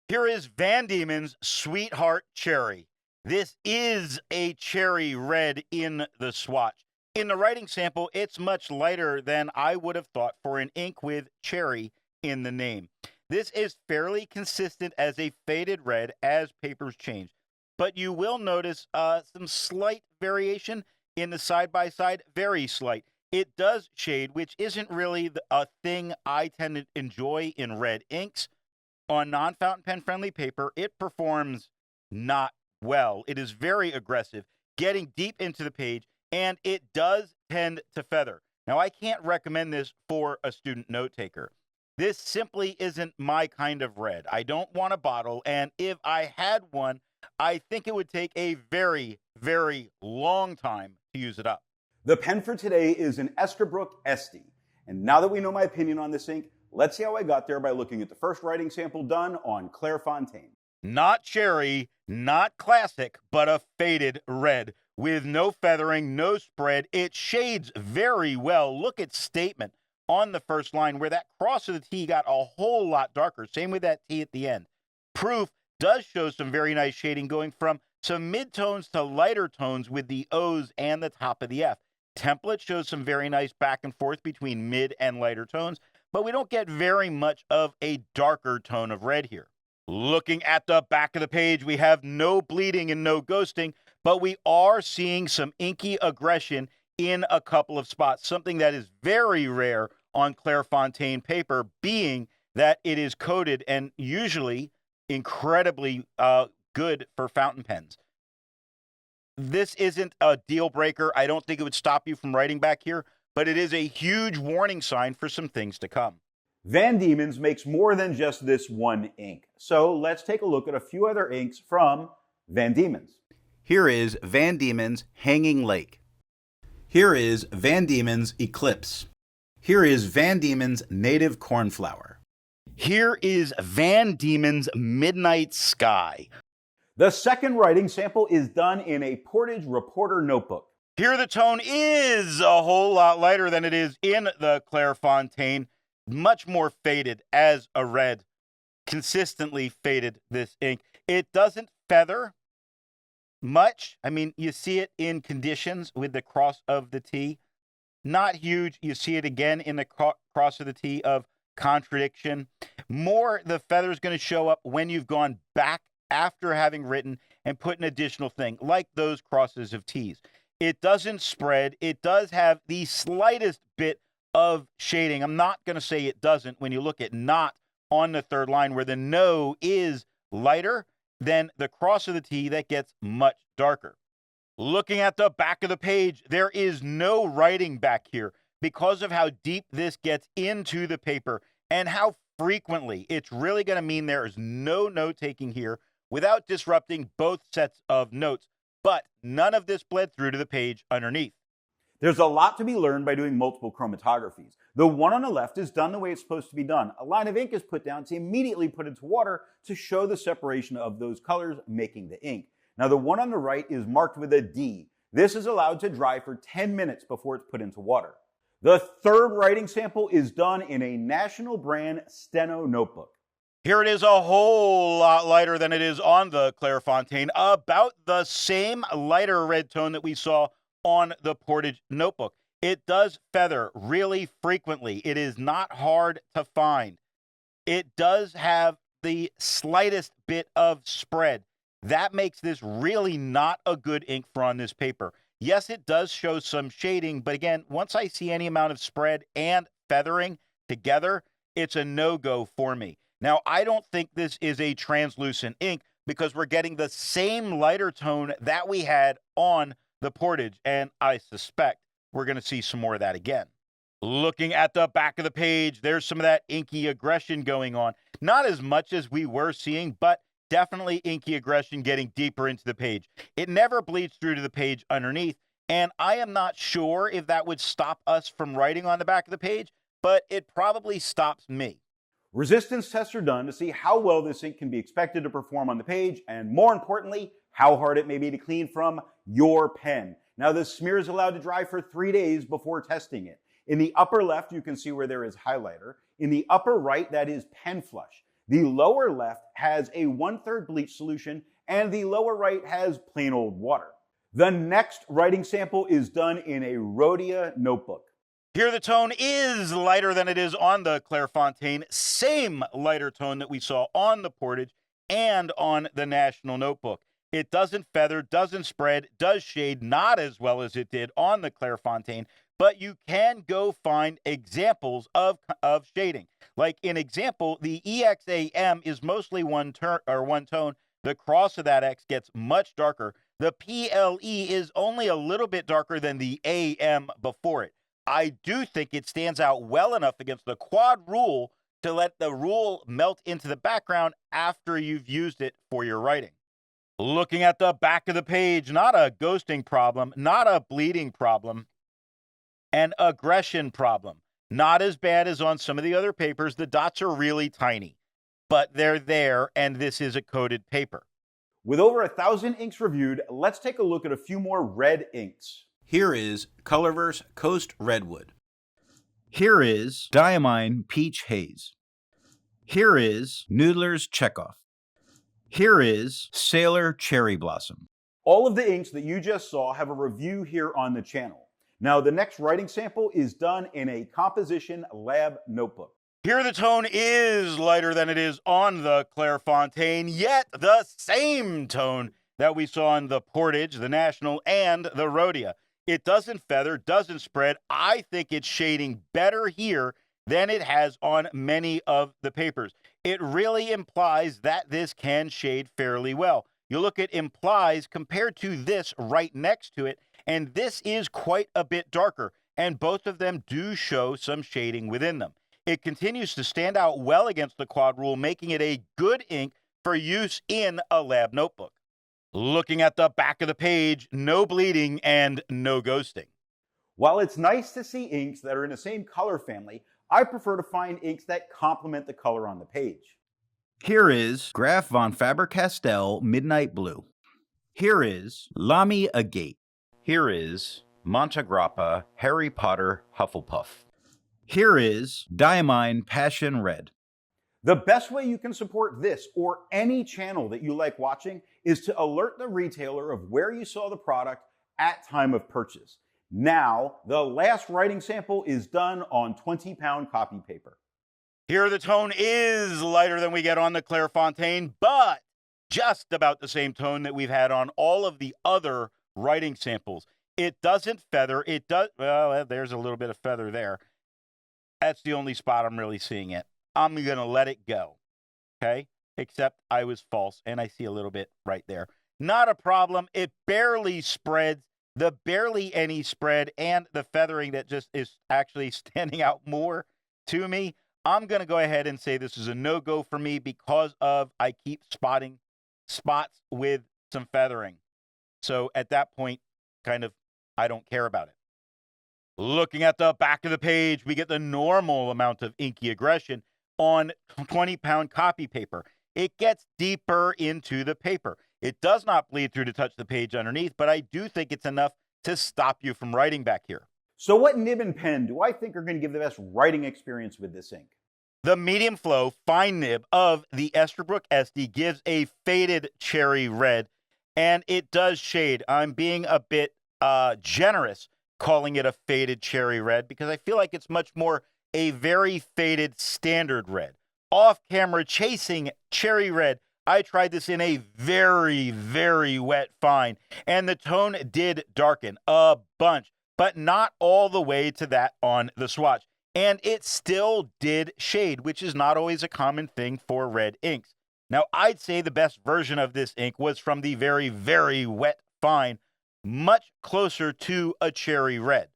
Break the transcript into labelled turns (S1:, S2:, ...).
S1: Here is Van Diemen's Sweetheart Cherry. This is a cherry red in the swatch. In the writing sample, it's much lighter than I would have thought for an ink with cherry in the name. This is fairly consistent as a faded red as papers change, but you will notice some slight variation in the side-by-side, very slight. It does shade, which isn't really a thing I tend to enjoy in red inks. On non-fountain pen friendly paper, it performs not well. It is very aggressive, getting deep into the page, and it does tend to feather. Now, I can't recommend this for a student note taker. This simply isn't my kind of red. I don't want a bottle, and if I had one, I think it would take a very, very long time to use it up.
S2: The pen for today is an Esterbrook Esty. And now that we know my opinion on this ink, let's see how I got there by looking at the first writing sample done on Clairfontaine.
S1: Not cherry, not classic, but a faded red with no feathering, no spread. It shades very well. Look at statement on the first line where that cross of the T got a whole lot darker. Same with that T at the end. Proof does show some very nice shading going from some mid-tones to lighter tones with the O's and the top of the F. Template shows some very nice back and forth between mid and lighter tones, but we don't get very much of a darker tone of red here. Looking at the back of the page, we have no bleeding and no ghosting, but we are seeing some inky aggression in a couple of spots, something that is very rare on Clairfontaine paper, being that it is coated and usually incredibly good for fountain pens. This isn't a deal breaker. I don't think it would stop you from writing back here, but it is a huge warning sign for some things to come.
S2: Van Diemen's makes more than just this one ink. So let's take a look at a few other inks from Van Diemen's.
S3: Here is Van Diemen's Hanging Lake. Here is Van Diemen's Eclipse. Here is Van Diemen's Native Cornflower.
S1: Here is Van Diemen's Midnight Sky.
S2: The second writing sample is done in a Portage Reporter notebook.
S1: Here the tone is a whole lot lighter than it is in the Clairfontaine. Much more faded as a red. Consistently faded, this ink. It doesn't feather much. I mean, you see it in conditions with the cross of the T. Not huge. You see it again in the cross of the T of contradiction. More, the feather is going to show up when you've gone back after having written and put an additional thing, like those crosses of T's. It doesn't spread. It does have the slightest bit of shading. I'm not going to say it doesn't when you look at not on the third line where the no is lighter than the cross of the T that gets much darker. Looking at the back of the page, there is no writing back here because of how deep this gets into the paper and how frequently. It's really going to mean there is no note-taking here without disrupting both sets of notes, but none of this bled through to the page underneath.
S2: There's a lot to be learned by doing multiple chromatographies. The one on the left is done the way it's supposed to be done. A line of ink is put down to immediately put into water to show the separation of those colors, making the ink. Now the one on the right is marked with a D. This is allowed to dry for 10 minutes before it's put into water. The third writing sample is done in a national brand Steno notebook.
S1: Here it is a whole lot lighter than it is on the Clairfontaine, about the same lighter red tone that we saw on the Portage notebook. It does feather really frequently. It is not hard to find. It does have the slightest bit of spread. That makes this really not a good ink for on this paper. Yes, it does show some shading, but again, once I see any amount of spread and feathering together, it's a no-go for me. Now, I don't think this is a translucent ink because we're getting the same lighter tone that we had on the Portage, and I suspect we're going to see some more of that again. Looking at the back of the page, there's some of that inky aggression going on. Not as much as we were seeing, but definitely inky aggression getting deeper into the page. It never bleeds through to the page underneath, and I am not sure if that would stop us from writing on the back of the page, but it probably stops me.
S2: Resistance tests are done to see how well this ink can be expected to perform on the page, and more importantly, how hard it may be to clean from your pen. Now, the smear is allowed to dry for 3 days before testing it. In the upper left, you can see where there is highlighter. In the upper right, that is pen flush. The lower left has a 1/3 bleach solution, and the lower right has plain old water. The next writing sample is done in a Rhodia notebook.
S1: Here the tone is lighter than it is on the Clairfontaine, same lighter tone that we saw on the Portage and on the National Notebook. It doesn't feather, doesn't spread, does shade, not as well as it did on the Clairfontaine, but you can go find examples of shading. Like in example, the EXAM is mostly one tone. The cross of that X gets much darker. The PLE is only a little bit darker than the AM before it. I do think it stands out well enough against the quad rule to let the rule melt into the background after you've used it for your writing. Looking at the back of the page, not a ghosting problem, not a bleeding problem, an aggression problem. Not as bad as on some of the other papers. The dots are really tiny, but they're there, and this is a coated paper.
S2: With over 1,000 inks reviewed, let's take a look at a few more red inks.
S3: Here is Colorverse Coast Redwood.
S1: Here is Dieman Peach Haze. Here is Noodler's Checkoff. Here is Sailor Cherry Blossom.
S2: All of the inks that you just saw have a review here on the channel. Now, the next writing sample is done in a composition lab notebook.
S1: Here the tone is lighter than it is on the Clairfontaine, yet the same tone that we saw on the Portage, the National, and the Rhodia. It doesn't feather, doesn't spread. I think it's shading better here than it has on many of the papers. It really implies that this can shade fairly well. You look at implies compared to this right next to it, and this is quite a bit darker, and both of them do show some shading within them. It continues to stand out well against the quad rule, making it a good ink for use in a lab notebook. Looking at the back of the page, no bleeding and no ghosting.
S2: While it's nice to see inks that are in the same color family, I prefer to find inks that complement the color on the page.
S1: Here is Graf von Faber-Castell Midnight Blue. Here is Lamy Agate. Here is Montegrappa Harry Potter Hufflepuff. Here is Dieman Passion Red.
S2: The best way you can support this or any channel that you like watching is to alert the retailer of where you saw the product at time of purchase. Now, the last writing sample is done on 20-pound copy paper.
S1: Here the tone is lighter than we get on the Clairfontaine, but just about the same tone that we've had on all of the other writing samples. It doesn't feather. It does, well, there's a little bit of feather there. That's the only spot I'm really seeing it. I'm going to let it go, okay? Except I was false, and I see a little bit right there. Not a problem. It barely spreads. The barely any spread and the feathering that just is actually standing out more to me. I'm going to go ahead and say this is a no-go for me because of I keep spotting spots with some feathering. So at that point, kind of, I don't care about it. Looking at the back of the page, we get the normal amount of inky aggression on 20-pound copy paper. It gets deeper into the paper. It does not bleed through to touch the page underneath, but I do think it's enough to stop you from writing back here.
S2: So what nib and pen do I think are going to give the best writing experience with this ink?
S1: The medium flow fine nib of the Esterbrook SD gives a faded cherry red, and it does shade. I'm being a bit generous calling it a faded cherry red because I feel like it's much more a very faded standard red. Off-camera chasing cherry red, I tried this in a very, very wet fine, and the tone did darken a bunch, but not all the way to that on the swatch. And it still did shade, which is not always a common thing for red inks. Now, I'd say the best version of this ink was from the very, very wet fine, much closer to a cherry red.